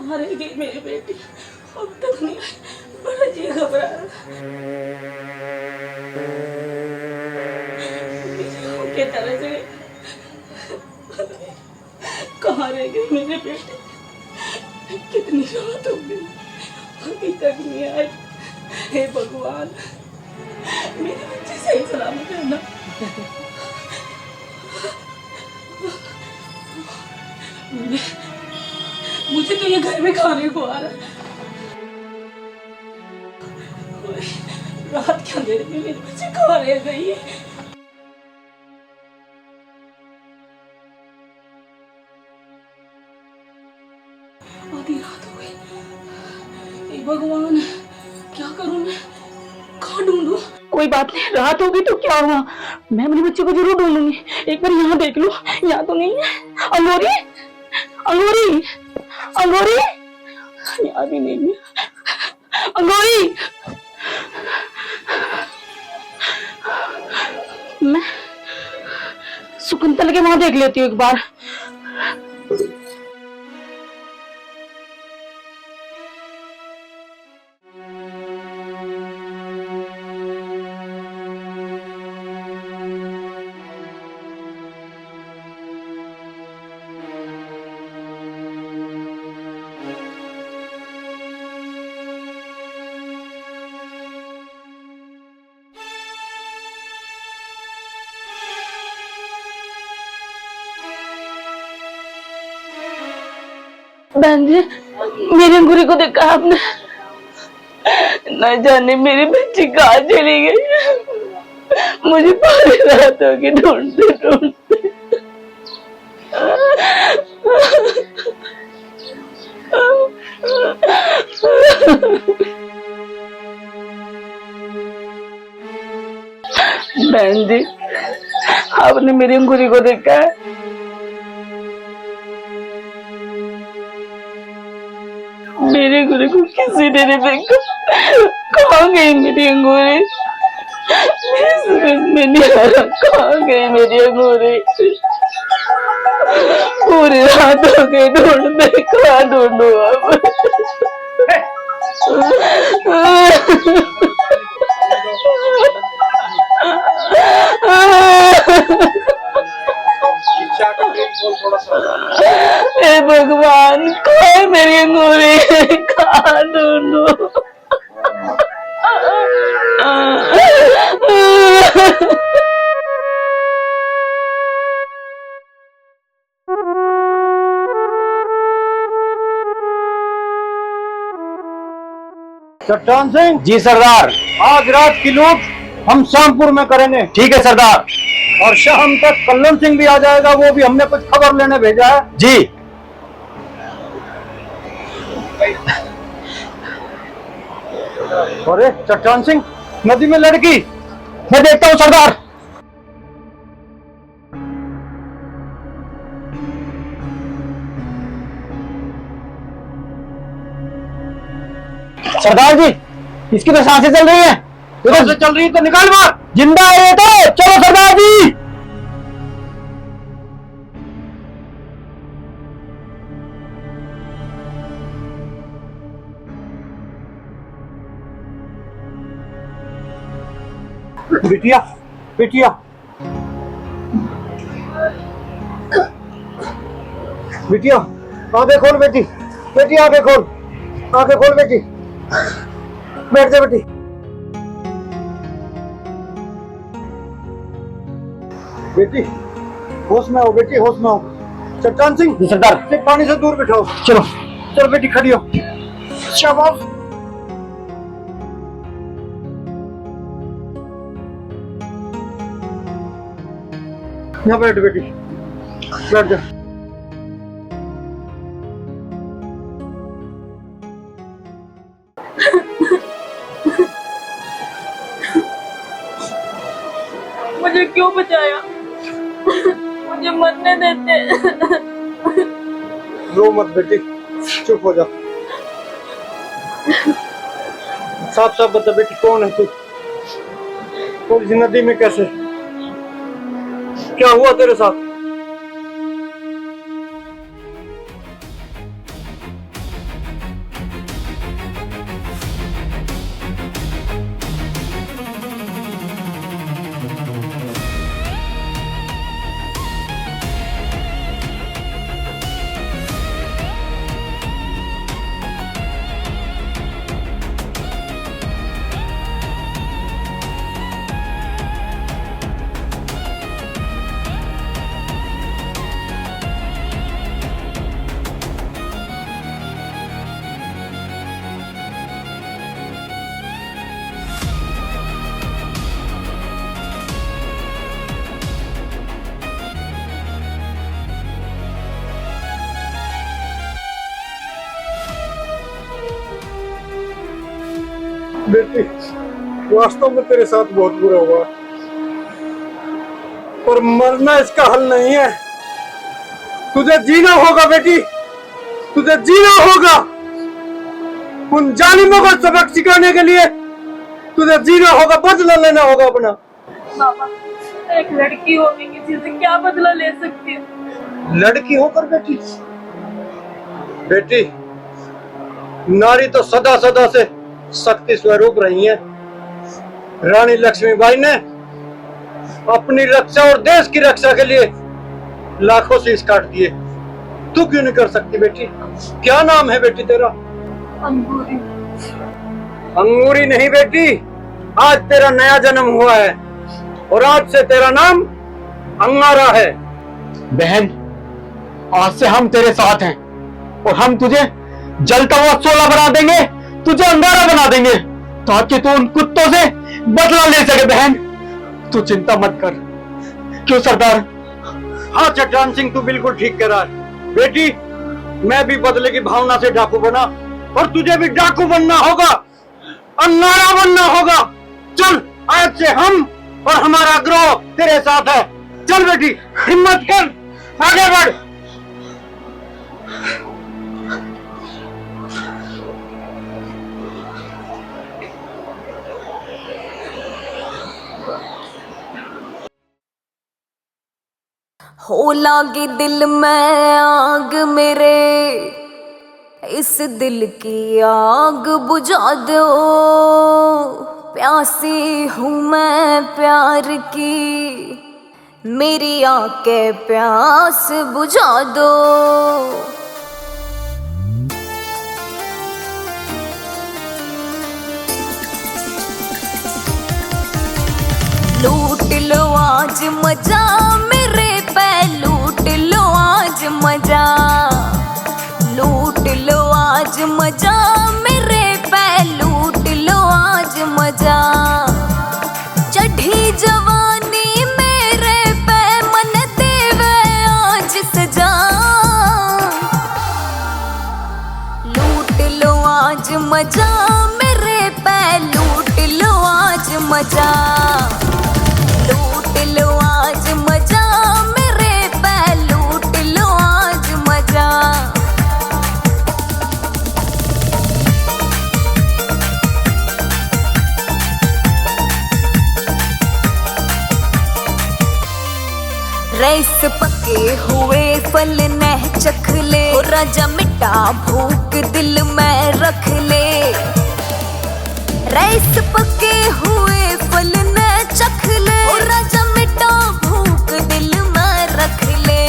कहाँ रह गई मेरी बेटी, अब तक नहीं आई, बड़ा जी घबरा रहा। क्या तरह से कहाँ रह गई मेरी बेटी, कितनी रात हो गई, अभी तक नहीं आई। हे भगवान, मेरे बच्चे सही सलामत है ना। मुझे तो ये घर में खाने को आ रहा है। रात के अंधेरे में मेरे बच्चे कहाँ रह गई है। आधी रात हो गई। हे भगवान, क्या करूं मैं, कहाँ ढूंढूं। कोई बात नहीं, रात होगी तो क्या हुआ, मैं अपने बच्चे को जरूर ढूंढूंगी। एक बार यहाँ देख लो, यहाँ तो नहीं है। अंगूरी, अंगूरी, अंगूरी, यहाँ भी नहीं है। अंगूरी, मैं सुकुंतल के वहां देख लेती हूँ एक बार। बहन जी, मेरी अंगूरी को देखा आपने? न जाने मेरी बच्ची कहाँ चली गई, मुझे पूरी रात होगी ढूंढते ढूंढते। बहन जी, आपने मेरी अंगूरी को देखा है? मेरी अंगूरी को किसी ने नहीं देखा। कहाँ गई मेरी अंगूरी, समझ में नहीं आ रहा, कहाँ गई मेरी अंगूरी। पूरी रात हो गई ढूंढने, कहाँ ढूंढूं अब। हे भगवान, कहाँ मेरी अंगूरी, कहाँ ढूंढूं। चट्टान सिंह जी सरदार। आज रात की लूट हम शामपुर में करेंगे। ठीक है सरदार। और शाम तक कल्लन सिंह भी आ जाएगा, वो भी हमने कुछ खबर लेने भेजा है। जी। अरे चट्टान सिंह, नदी में लड़की। मैं देखता हूँ सरदार। सरदार जी, इसकी तो सांसें चल रही हैं। उधर से चल रही है तो निकाल मार। जिंदा है तो चलो सरदार जी। बिटिया, बिटिया, बिटिया, आंखें खोल बेटी, बेटी आंखें खोल, आंखें खोल बेटी, बैठ जा बेटी। बेटी होश में हो, बेटी होश में हो। चट्टान सिंह जी सरदार। से पानी से दूर बिठाओ। चलो चल बेटी खड़ी हो। शाबाश। यहाँ बैठ बेटी, बैठ जा। मुझे क्यों बचाया, मुझे मरने देते। रो मत बेटी, चुप हो जा। साफ साफ बता बेटी, कौन है तू और इस नदी में कैसे, क्या हुआ तेरे साथ? बेटी, वास्तव में तेरे साथ बहुत बुरा हुआ, पर मरना इसका हल नहीं है। तुझे जीना होगा बेटी, तुझे जीना होगा। उन जालिमों को सबक सिखाने के लिए तुझे जीना होगा, बदला लेना होगा अपना। बाबा, एक लड़की होने की चीज से क्या बदला ले सकती है? लड़की होकर बेटी, बेटी नारी तो सदा सदा से शक्ति स्वरूप रही है। रानी लक्ष्मीबाई ने अपनी रक्षा और देश की रक्षा के लिए लाखों शीश काट दिए। तू क्यों नहीं कर सकती बेटी? क्या नाम है बेटी तेरा? अंगूरी। अंगूरी नहीं बेटी, आज तेरा नया जन्म हुआ है और आज से तेरा नाम अंगारा है। बहन, आज से हम तेरे साथ हैं और हम तुझे जलता हुआ शोला बना देंगे, तुझे अंगारा बना देंगे, ताकि तू उन कुत्तों से बदला ले सके। बहन, तू चिंता मत कर। क्यों सरदार? हाँ चट्टान सिंह, तू बिल्कुल ठीक कह रहा है बेटी। मैं भी बदले की भावना से डाकू बना और तुझे भी डाकू बनना होगा, अंगारा बनना होगा। चल, आज से हम और हमारा ग्रोह तेरे साथ है। चल बेटी, हिम्मत कर, आगे बढ़। हो लागी दिल में आग मेरे, इस दिल की आग बुझा दो। प्यासी हूँ मैं प्यार की, मेरी आके प्यास बुझा दो। लूट लो आज मजा मेरे पे, लूट लो आज मजा, लूट लो आज मजा मेरे पे, लूट लो आज मजा। चढ़ी जवानी मेरे पे, मन देवे आज सजा। लूट लो आज मजा मेरे पे, लूट लो आज मजा, लूट लो आज मजा मेरे पे, लूट लो आज मजा। रईस पके हुए फल न चख ले, राजा मिठा भूख दिल में रख ले। रईस पके हुए फल न चख ले, राजा मिठा भूख दिल में रख ले।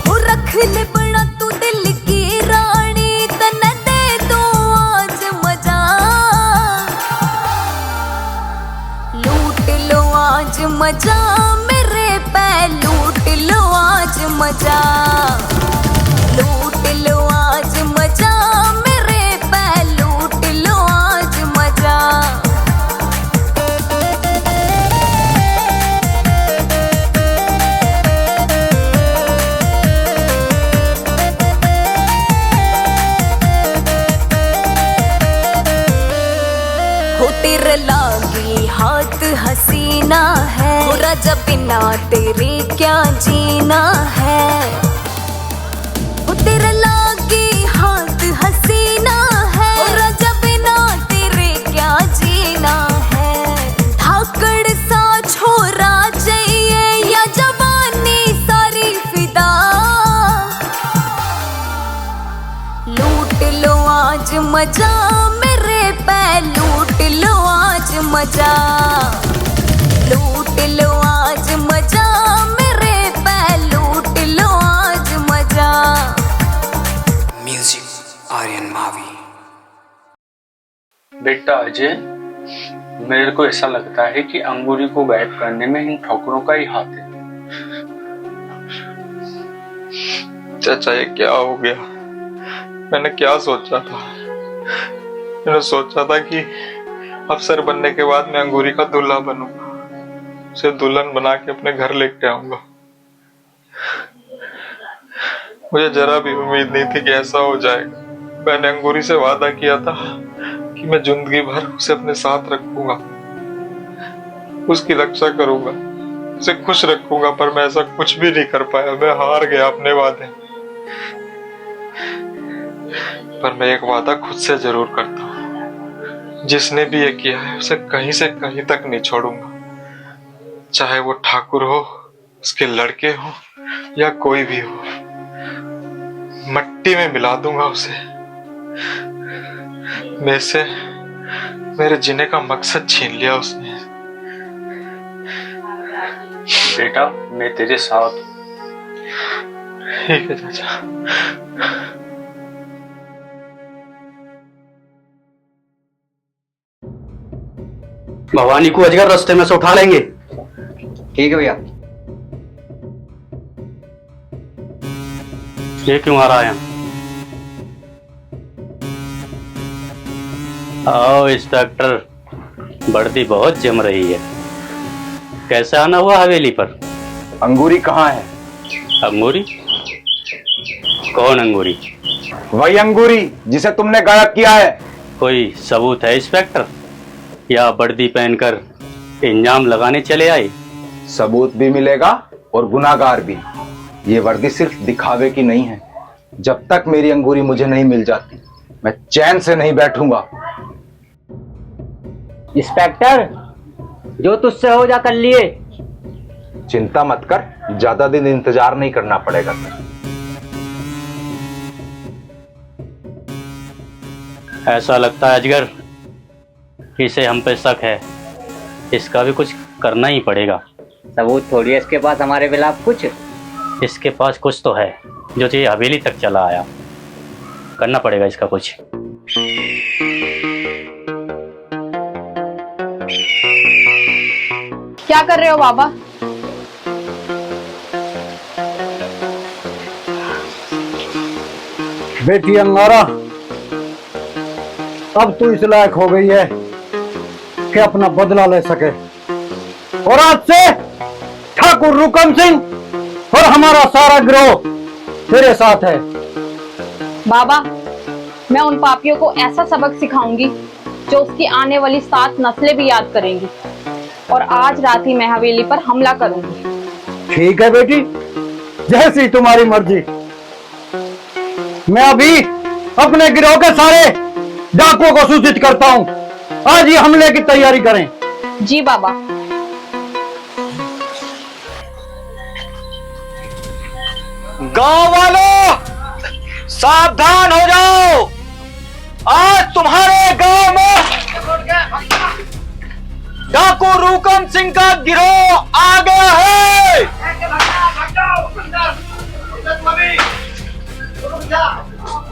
हो रख ले बड़ा तू दिल की रानी, तने दे दो आज मजा। लूट लो आज मजा मेरे पे, लूट लो आज मजा, लूट लो आज मजा मेरे पे, लूट लो आज मजा। हो तेरे लागी हाथ हसीना है, हो राजा बिना तेरे क्या जीना है। हो तेरे लागी हाथ हसीना है, हो राजा बिना तेरे क्या जीना है। धाकड़ सा छोरा चाहिए या जवानी सारी फिदा। लूट लो आज मजा मेरे पे, लूट लो आज मजा, लूट लो आज मजा मेरे पे, लूट लो आज मजा। म्यूजिक आर्यन मावी। बेटा अजय, मेरे को ऐसा लगता है कि अंगूरी को गायब करने में इन ठोकरों का ही हाथ है। चाचा, ये क्या हो गया? मैंने क्या सोचा था? मैंने सोचा था कि अफसर बनने के बाद मैं अंगूरी का दूल्हा बनूंगा, उसे दुल्हन बना के अपने घर लेके आऊंगा। मुझे जरा भी उम्मीद नहीं थी कि ऐसा हो जाएगा। मैंने अंगूरी से वादा किया था कि मैं जिंदगी भर उसे अपने साथ रखूंगा, उसकी रक्षा करूंगा, उसे खुश रखूंगा, पर मैं ऐसा कुछ भी नहीं कर पाया। मैं हार गया अपने वादे। पर मैं एक वादा खुद से जरूर करता हूँ, जिसने भी ये किया है उसे कहीं से कहीं तक नहीं छोड़ूंगा। चाहे वो ठाकुर हो, उसके लड़के हो या कोई भी हो, मट्टी में मिला दूंगा उसे। मेरे से मेरे जीने का मकसद छीन लिया उसने। बेटा मैं तेरे साथ हूं। ठीक है चाचा। भवानी को अजगर रास्ते में से उठा लेंगे। ठीक है भैया। ये क्यों आ रहा है? आओ इंस्पेक्टर, वर्दी बहुत जम रही है। कैसे आना हुआ हवेली पर? अंगूरी कहाँ है? अंगूरी? कौन अंगूरी? वही अंगूरी जिसे तुमने गायब किया है। कोई सबूत है इंस्पेक्टर, या वर्दी पहनकर इंजाम लगाने चले आए? सबूत भी मिलेगा और गुनाहगार भी। ये वर्दी सिर्फ दिखावे की नहीं है। जब तक मेरी अंगूरी मुझे नहीं मिल जाती, मैं चैन से नहीं बैठूंगा। इंस्पेक्टर, जो तुझसे हो जा कर लिए। चिंता मत कर, ज्यादा दिन इंतजार नहीं करना पड़ेगा। ऐसा लगता है अजगर, इसे हम पे शक है। इसका भी कुछ करना ही पड़ेगा। सबूत थोड़ी है इसके पास हमारे खिलाफ कुछ। इसके पास कुछ तो है, जो ये हवेली तक चला आया। करना पड़ेगा इसका कुछ। क्या कर रहे हो बाबा? बेटी अंगारा, अब तू इस लायक हो गई है कि अपना बदला ले सके, और आज से ठाकुर रुकम सिंह और हमारा सारा गिरोह तेरे साथ है। बाबा, मैं उन पापियों को ऐसा सबक सिखाऊंगी जो उसकी आने वाली 7 नस्लें भी याद करेंगी। और आज रात ही मैं हवेली पर हमला करूंगी। ठीक है बेटी, जैसी तुम्हारी मर्जी। मैं अभी अपने गिरोह के सारे डाकुओं को सूचित करता हूं, आज ही हमले की तैयारी करें। जी बाबा। गांव वालों, सावधान हो जाओ। आज तुम्हारे गांव में डाकू रुकम सिंह का गिरोह आ गया है।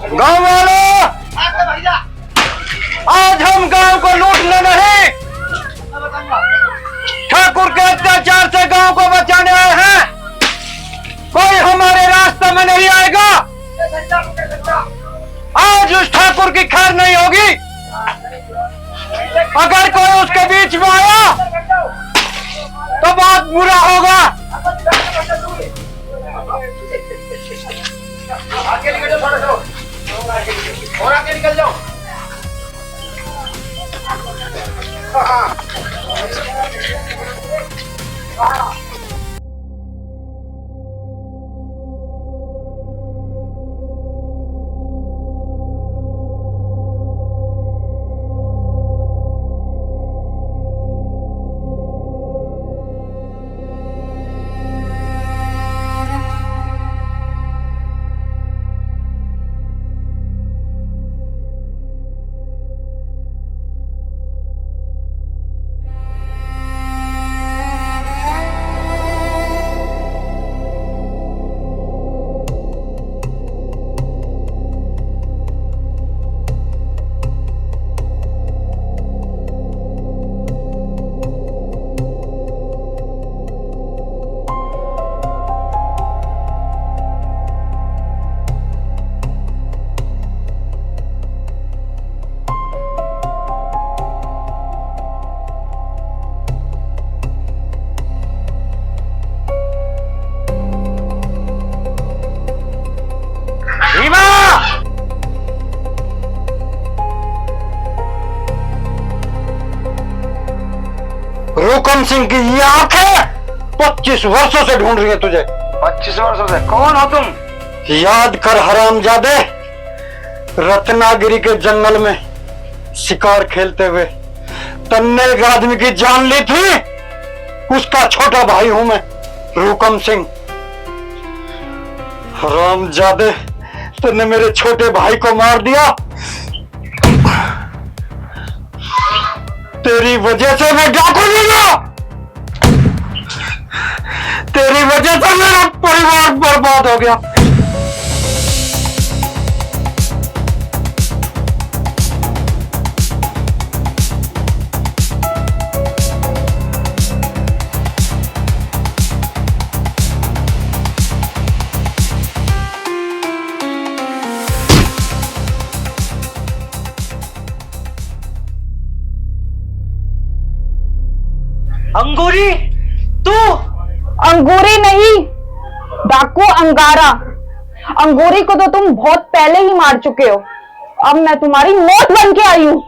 गांव वालों, आज हम गांव को लूटने नहीं, ठाकुर के अत्याचार से गांव को बचाने आए हैं। कोई हमारे रास्ते में नहीं आएगा। आज उस ठाकुर की खैर नहीं होगी। अगर कोई उसके बीच में आया तो बहुत बुरा होगा। आगे निकल जाओ, थोड़ा सा और आगे निकल जाओ। रुकम सिंह की ये आंखें 25 वर्षों से ढूंढ रही है तुझे। 25 वर्षों से? कौन हो तुम? याद कर हरामजादे, रत्नागिरी के जंगल में शिकार खेलते हुए तन्ने एक आदमी की जान ली थी, उसका छोटा भाई हूं मैं, रुकम सिंह। हरामजादे, तुमने मेरे छोटे भाई को मार दिया। तेरी वजह से मैं डाकू नहीं गया, तेरी वजह से मेरा परिवार बर्बाद हो गया। अंगूरी, तू? अंगूरी नहीं, डाकू अंगारा। अंगूरी को तो तुम बहुत पहले ही मार चुके हो। अब मैं तुम्हारी मौत बन के आई हूं।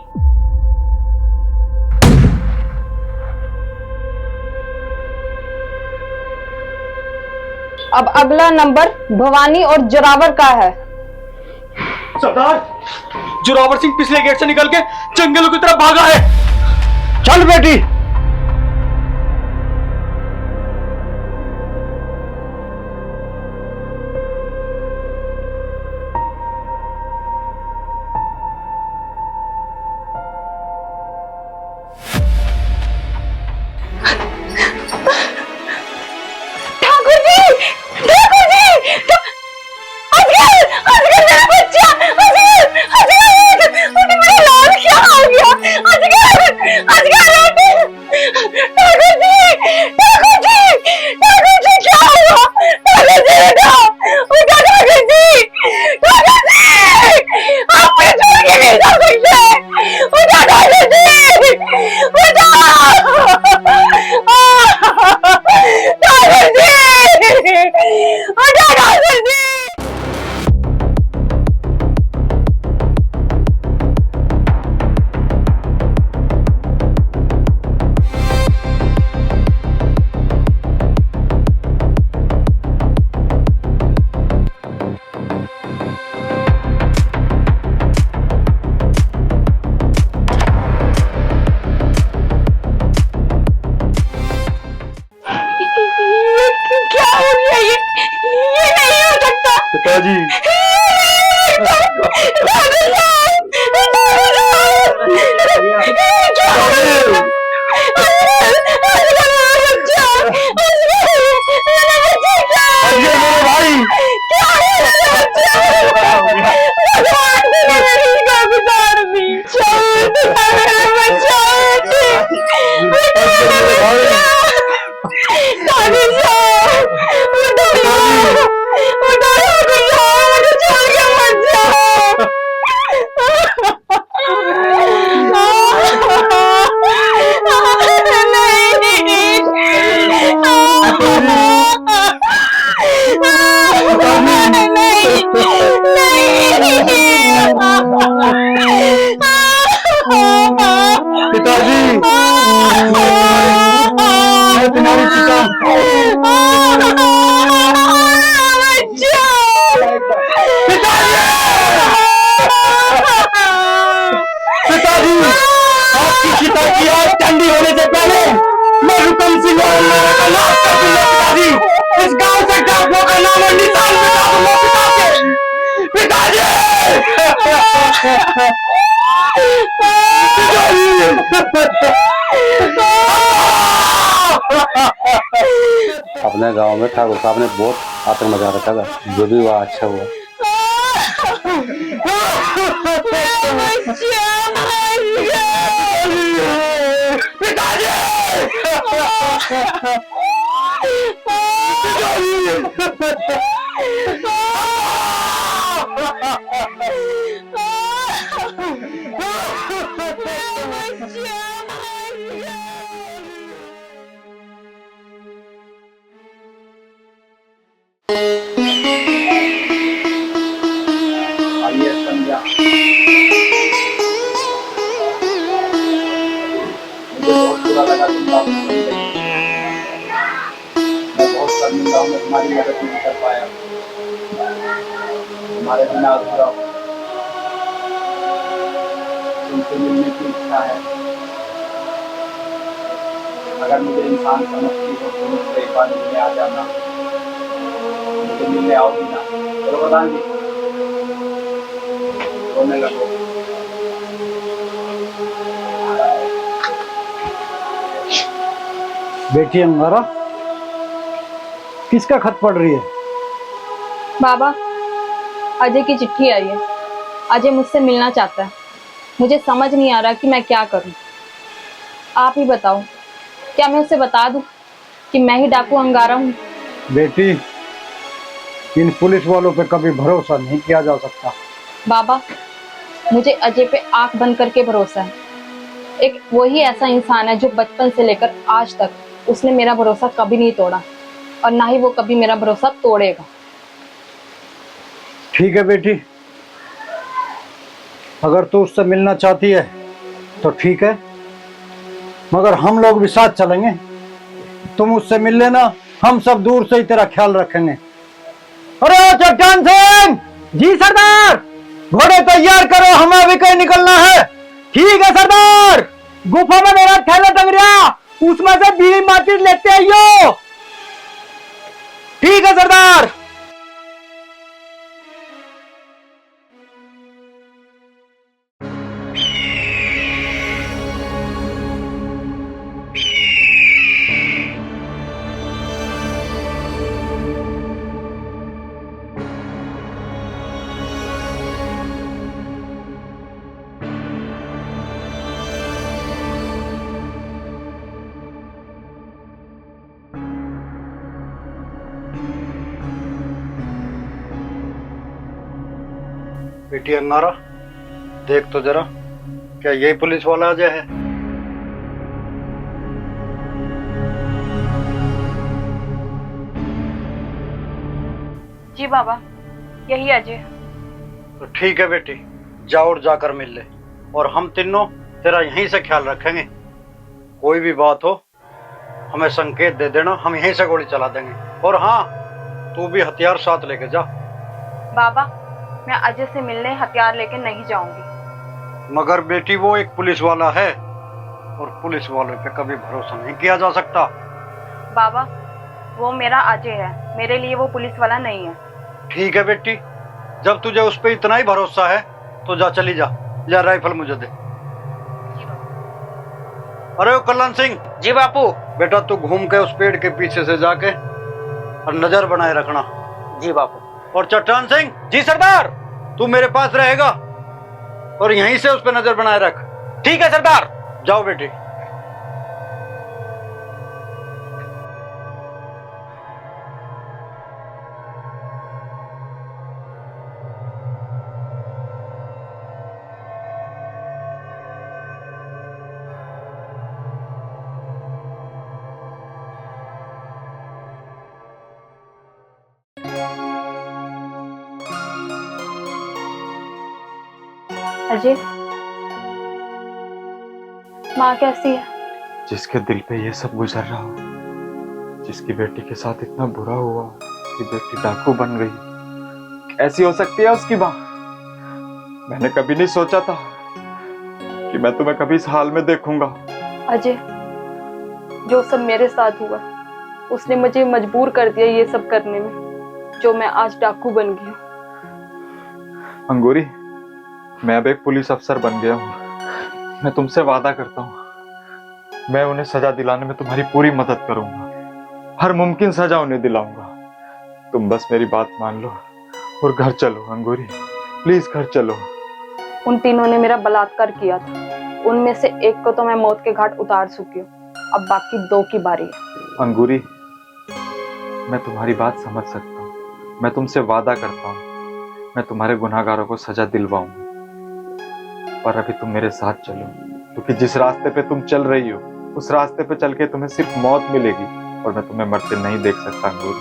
अब अगला नंबर भवानी और जोरावर का है। सरदार, जोरावर सिंह पिछले गेट से निकल के जंगलों की तरफ भागा है। चल बेटी। पिताजी, अपने गांव में ठाकुर साहब ने बहुत आतंक मचा रखा था, जो भी हुआ अच्छा हुआ। बुरा लगा तुम बाबू को नहीं देखी। मैं बहुत शर्मिंदा हूँ, मैं तुम्हारी मदद नहीं कर पाया। तुम्हारे बिना अधूरा हूँ। तुमसे मिलने की इच्छा है। अगर मुझे इंसान समझती हो तो मुझसे एक बार मिलने आ जाना। मुझे मिलने आओगी ना? चलो प्रधान जी, रोने लगो। बेटी अंगारा, किसका खत पढ़ रही है? बाबा, अजय की चिट्ठी आई है। अजय मुझसे मिलना चाहता है। मुझे समझ नहीं आ रहा कि मैं क्या करूं। आप ही बताओ, क्या मैं उसे बता दूं कि मैं ही डाकू अंगारा हूं? बेटी, इन पुलिस वालों पे कभी भरोसा नहीं किया जा सकता। बाबा, मुझे अजय पे आंख बंद करके भरोसा है। एक वही ऐसा इंसान है जो बचपन से लेकर आज तक उसने मेरा भरोसा कभी नहीं तोड़ा और ना ही वो कभी मेरा भरोसा तोड़ेगा। ठीक है बेटी, अगर तू उससे मिलना चाहती है तो ठीक है, मगर हम लोग भी साथ चलेंगे। तुम उससे मिल लेना, हम सब दूर से ही तेरा ख्याल रखेंगे। अरे चट्टान सिंह! जी सरदार! घोड़े तैयार करो, हमें अभी कहीं निकलना है। ठीक है सरदार। गुफा में मेरा थैला टंग रहा, उसमें से बीड़ी माचिस लेते आइयो। ठीक है सरदार। बेटी अंगारा, देख तो जरा, क्या यही पुलिस वाला अजय है? जी बाबा, यही अजय। तो ठीक है बेटी, जाओ और जाकर मिल ले, और हम तीनों तेरा यहीं से ख्याल रखेंगे। कोई भी बात हो हमें संकेत दे देना, हम यहीं से गोली चला देंगे। और हाँ, तू भी हथियार साथ लेके जा। बाबा, मैं अजय से मिलने हथियार लेके नहीं जाऊंगी। मगर बेटी, वो एक पुलिस वाला है और पुलिस वालों पे कभी भरोसा नहीं किया जा सकता। बाबा, वो मेरा अजय है, मेरे लिए वो पुलिस वाला नहीं है। ठीक है बेटी, जब तुझे उस पे इतना ही भरोसा है तो जा, चली जा। जा, राइफल मुझे दे। अरे ओ कल्याण सिंह! जी बापू। बेटा, तू घूम के उस पेड़ के पीछे से जाके और नजर बनाए रखना। जी बापू। और चट्टान सिंह! जी सरदार। तू मेरे पास रहेगा और यहीं से उस पर नजर बनाए रख। ठीक है सरदार। जाओ बेटी। अजय, माँ कैसी है? जिसके दिल पे ये सब गुजर रहा हो, जिसकी बेटी के साथ इतना बुरा हुआ कि बेटी डाकू बन गई, कैसी हो सकती है उसकी माँ? मैंने कभी नहीं सोचा था कि मैं तुम्हें कभी इस हाल में देखूंगा। अजय, जो सब मेरे साथ हुआ उसने मुझे मजबूर कर दिया ये सब करने में, जो मैं आज डाकू बन गई हूँ। अंगूरी, मैं अब एक पुलिस अफसर बन गया हूँ। मैं तुमसे वादा करता हूँ, मैं उन्हें सजा दिलाने में तुम्हारी पूरी मदद करूंगा। हर मुमकिन सजा उन्हें दिलाऊंगा। तुम बस मेरी बात मान लो और घर चलो। अंगूरी, प्लीज घर चलो। उन तीनों ने मेरा बलात्कार किया था, उनमें से एक को तो मैं मौत के घाट उतार चुकी हूँ, अब बाकी दो की बारी है। अंगूरी, मैं तुम्हारी बात समझ सकता हूँ। मैं तुमसे वादा करता हूँ, मैं तुम्हारे गुनाहगारों को सजा दिलवाऊंगा। पर अभी तुम मेरे साथ चलो, क्योंकि जिस रास्ते पे तुम चल रही हो उस रास्ते पे चल के तुम्हें सिर्फ मौत मिलेगी और मैं तुम्हें मरते नहीं देख सकता। अंगूरी,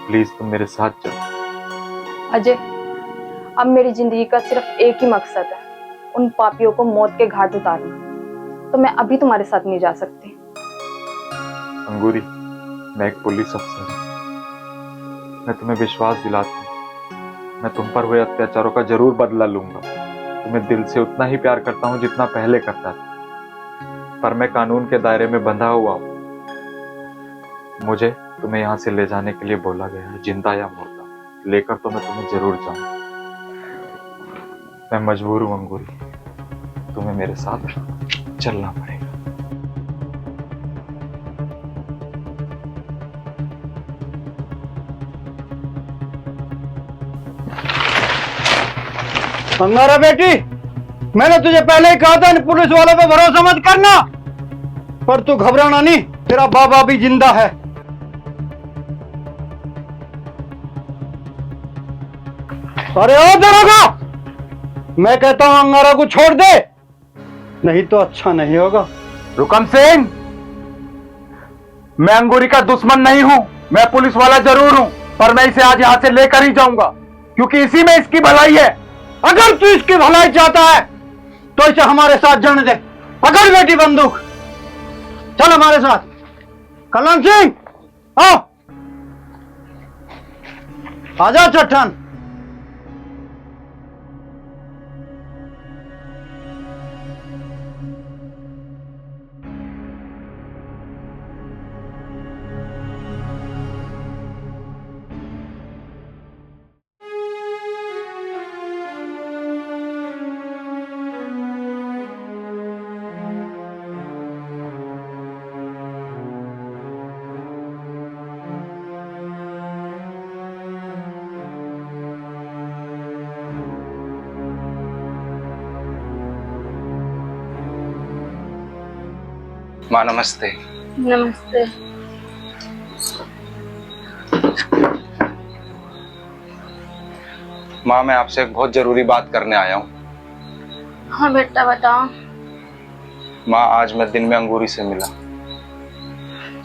प्लीज तुम मेरे साथ चलो। अजय, अब मेरी जिंदगी का सिर्फ एक ही मकसद है, उन पापियों को मौत के घाट उतारना। तो मैं अभी तुम्हारे साथ नहीं जा सकती। अंगूरी, मैं एक पुलिस अफसर हूं। मैं तुम्हें विश्वास दिलाता हूं, मैं तुम पर हुए अत्याचारों का जरूर बदला लूंगा। तुम्हें दिल से उतना ही प्यार करता हूं जितना पहले करता था, पर मैं कानून के दायरे में बंधा हुआ हूं। मुझे तुम्हें यहां से ले जाने के लिए बोला गया है, जिंदा या मुर्दा, लेकर तो मैं तुम्हें जरूर जाऊंगा। मैं मजबूर हूं अंगूरी, तुम्हें मेरे साथ चलना पड़ेगा। अंगारा बेटी, मैंने तुझे पहले ही कहा था इन पुलिस वालों पे भरोसा मत करना, पर तू घबराना नहीं, तेरा बाबा भी जिंदा है। अरे ओ दरोगा, मैं कहता हूं अंगारा को छोड़ दे, नहीं तो अच्छा नहीं होगा। रुकम सिंह, मैं अंगूरी का दुश्मन नहीं हूं, मैं पुलिस वाला जरूर हूं, पर मैं इसे आज यहां से लेकर ही जाऊंगा, क्योंकि इसी में इसकी भलाई है। अगर तू इसकी भलाई चाहता है तो इसे हमारे साथ जाने दे। पकड़ बेटी बंदूक, चल हमारे साथ। कल्याण सिंह, आओ, आजा चट्टान। माँ नमस्ते। नमस्ते। माँ, मैं आपसे एक बहुत जरूरी बात करने आया हूँ। हाँ बेटा बताओ। माँ, आज मैं दिन में अंगूरी से मिला।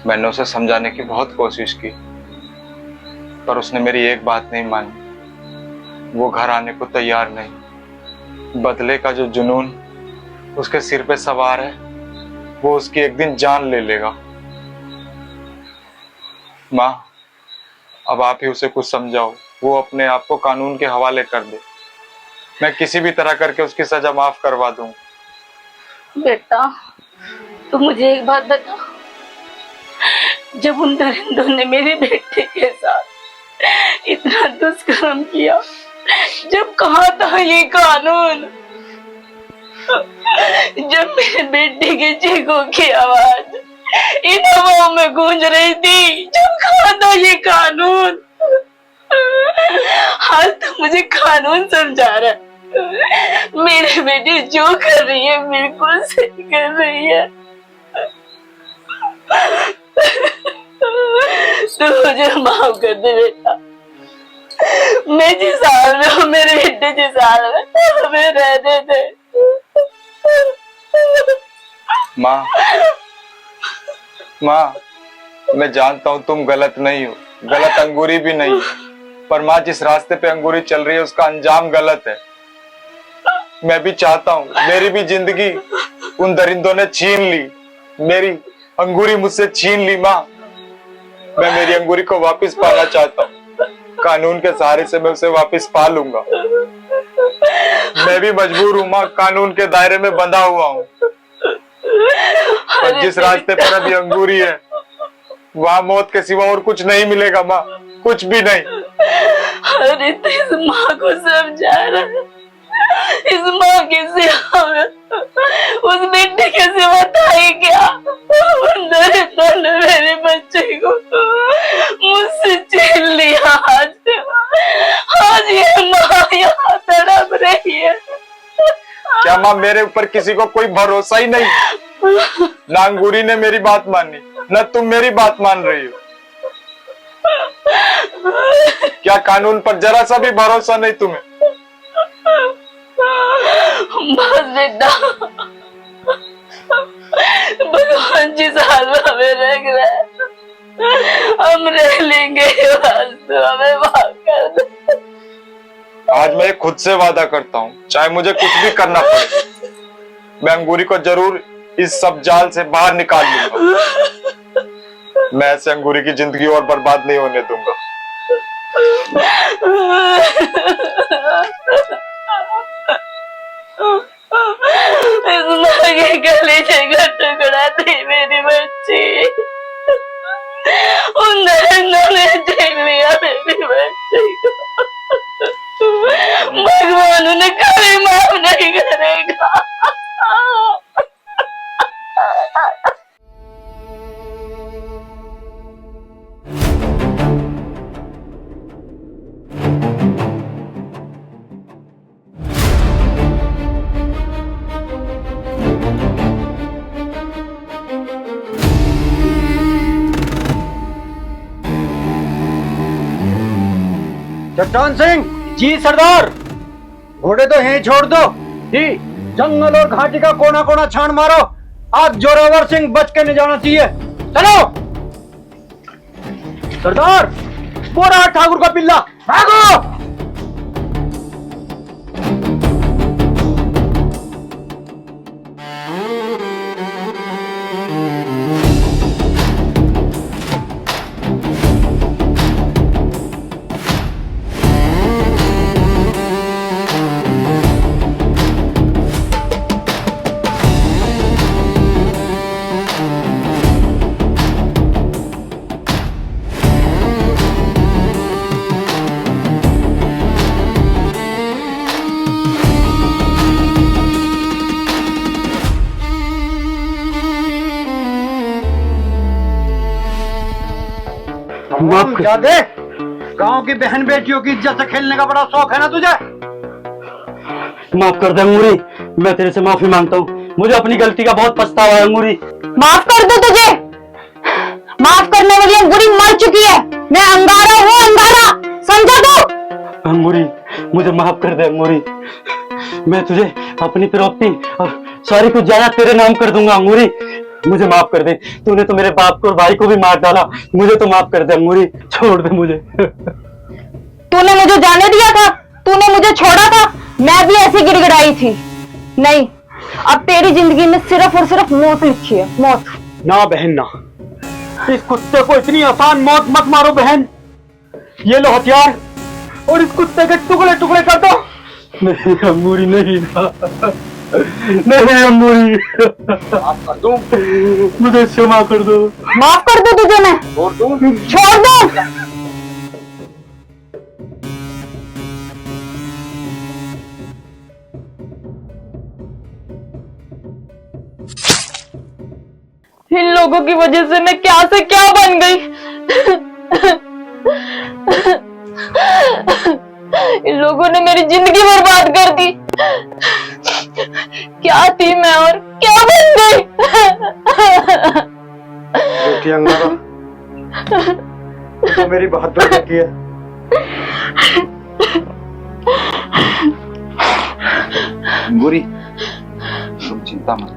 मैंने उसे समझाने की बहुत कोशिश की, पर उसने मेरी एक बात नहीं मानी। वो घर आने को तैयार नहीं। बदले का जो जुनून उसके सिर पे सवार है, वो उसकी एक दिन जान ले लेगा। माँ, अब आप ही उसे कुछ समझाओ, वो अपने आप को कानून के हवाले कर दे। मैं किसी भी तरह करके उसकी सजा माफ करवा दूं। बेटा, तू मुझे एक बात बता, जब उन दरिंदों ने मेरे बेटे के साथ इतना दुष्कर्म किया, जब कहा था ये कानून, जब मेरे बेटे के चीखों की आवाज इन हवाओं में गूंज रही थी, जब कहा था ये कानून, आज तो मुझे कानून समझा रहा है। मेरे बेटे जो कर रही है बिल्कुल सही कर रही है। तो मुझे माफ कर दे बेटा, मैं जिस हाल में हूँ, मेरे बेटे जिस हाल में हमें रहने दे। माँ, माँ, मैं जानता हूँ तुम गलत नहीं हो, गलत अंगूरी भी नहीं है, पर माँ, जिस रास्ते पे अंगूरी चल रही है उसका अंजाम गलत है। मैं भी चाहता हूँ, मेरी भी जिंदगी उन दरिंदों ने छीन ली, मेरी अंगूरी मुझसे छीन ली। माँ, मैं मेरी अंगूरी को वापस पाना चाहता हूँ। कानून के सहारे से मैं उसे वापस पा लूंगा। मैं भी मजबूर हूँ माँ, कानून के दायरे में बंधा हुआ हूँ, पर जिस रास्ते पर अभी अंगूरी है वहाँ मौत के सिवा और कुछ नहीं मिलेगा माँ, कुछ भी नहीं। अरे तो इस माँ को समझा रहा है, इस माँ के सिवा उस बेटे के सिवा था ही क्या? उन दरिंदों ने मेरे बच्चे को मुझसे छीन लिया। आज ये माँ यहाँ तड़प रही है। क्या माँ, मेरे ऊपर किसी को कोई भरोसा ही नहीं? ना अंगूरी ने मेरी बात मानी, न तुम मेरी बात मान रही हो। क्या कानून पर जरा सा भी भरोसा नहीं तुम्हें? बस बेटा, भगवान जिस हाल में हमें रख रहा है हम रह लेंगे, बस तो हमें माफ कर दे। आज मैं खुद से वादा करता हूँ, चाहे मुझे कुछ भी करना पड़े, मैं अंगूरी को जरूर इस सब जाल से बाहर निकाल लूंगा। मैं ऐसे अंगूरी की जिंदगी और बर्बाद नहीं होने दूंगा। इस कलेजे का टुकड़ा थी मेरी बच्ची, उन दरिंदों ने छीन लिया मेरी बच्ची को। भगवान उन्हें कभी माफ नहीं करेगा। चट्टान सिंह। जी सरदार। घोड़े तो यहीं छोड़ दो। जी। जंगल और घाटी का कोना कोना छान मारो। आज जोरावर सिंह बच के नहीं जाना चाहिए। चलो। सरदार, वो रहा ठाकुर का पिल्ला, भागो। क्या दे? गांव की बहन बेटियों की इज्जत से खेलने का बड़ा शौक है ना तुझे? माफ कर दे अंगूरी, मैं तेरे से माफी मांगता हूँ। मुझे अपनी गलती का बहुत पछतावा है अंगूरी। माफ कर दो तुझे। माफ करने वाली अंगूरी मर चुकी है। मैं अंगारा हूँ, अंगारा, समझा तू? अंगूरी, मुझे माफ कर दे अंगूरी। मैं तुझे अपनी प्रॉपर्टी और सारी कुछ जायदाद तेरे नाम कर दूंगा अंगूरी। मुझे माफ कर दे। तूने तो मेरे बाप को और भाई को भी मार डाला। मुझे तो माफ कर दे अंगूरी, छोड़ दे मुझे। तूने मुझे जाने दिया था, तूने मुझे छोड़ा था, मैं भी ऐसी गिड़गिड़ाई थी। नहीं, अब तेरी जिंदगी में सिर्फ और सिर्फ मौत लिखी है, मौत। ना बहन ना, इस कुत्ते को इतनी आसान मौत मत मारो बहन। ये लो हथियार और इस कुत्ते के टुकड़े टुकड़े कर दो। नहीं अंगूरी, नहीं नहीं अंगूरी, माफ कर दूं? मुझे क्षमा कर दो। माफ कर दो तुझे मैं। छोड़ दूं? छोड़ दो। इन लोगों की वजह से मैं क्या से क्या बन गई। इन लोगों ने मेरी जिंदगी बर्बाद कर दी। क्या थी मैं और क्या बन गई। बेटी अंगारा, तो मेरी बहादुर बेटी है। अंगूरी, तुम चिंता मत।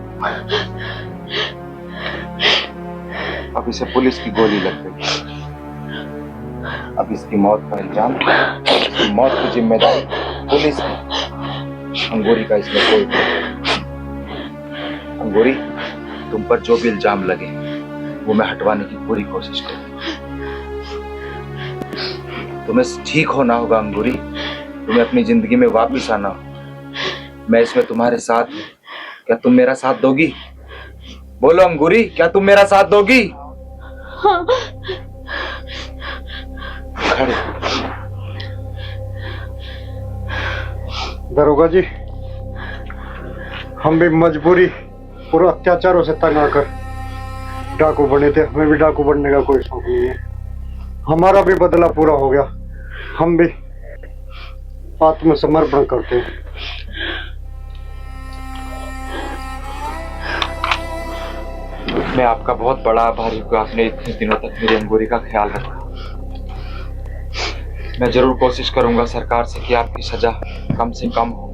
अब इसे पुलिस की गोली लग गई। अब इसकी मौत का इल्जाम, इसकी मौत की जिम्मेदारी पुलिस की। अंगूरी का इसमें कोई नहीं। अंगूरी, तुम पर जो भी इल्जाम लगे वो मैं हटवाने की पूरी कोशिश करूंगा। तुम्हें ठीक होना होगा अंगूरी, तुम्हें अपनी जिंदगी में वापस आना हो। मैं इसमें तुम्हारे साथ हूं। क्या तुम मेरा साथ दोगी? बोलो अंगूरी, क्या तुम मेरा साथ दोगी? हाँ। खड़े। दरोगा जी, हम भी मजबूरी और अत्याचारों से तंग आकर डाकू बने थे। हमें भी डाकू बनने का कोई शौक नहीं है। हमारा भी बदला पूरा हो गया। हम भी आत्मसमर्पण करते हैं। मैं आपका बहुत बड़ा आभारी हूँ। आपने इतने दिनों तक मेरी अंगूरी का ख्याल रखा। मैं जरूर कोशिश करूंगा सरकार से कि आपकी सजा कम से कम हो।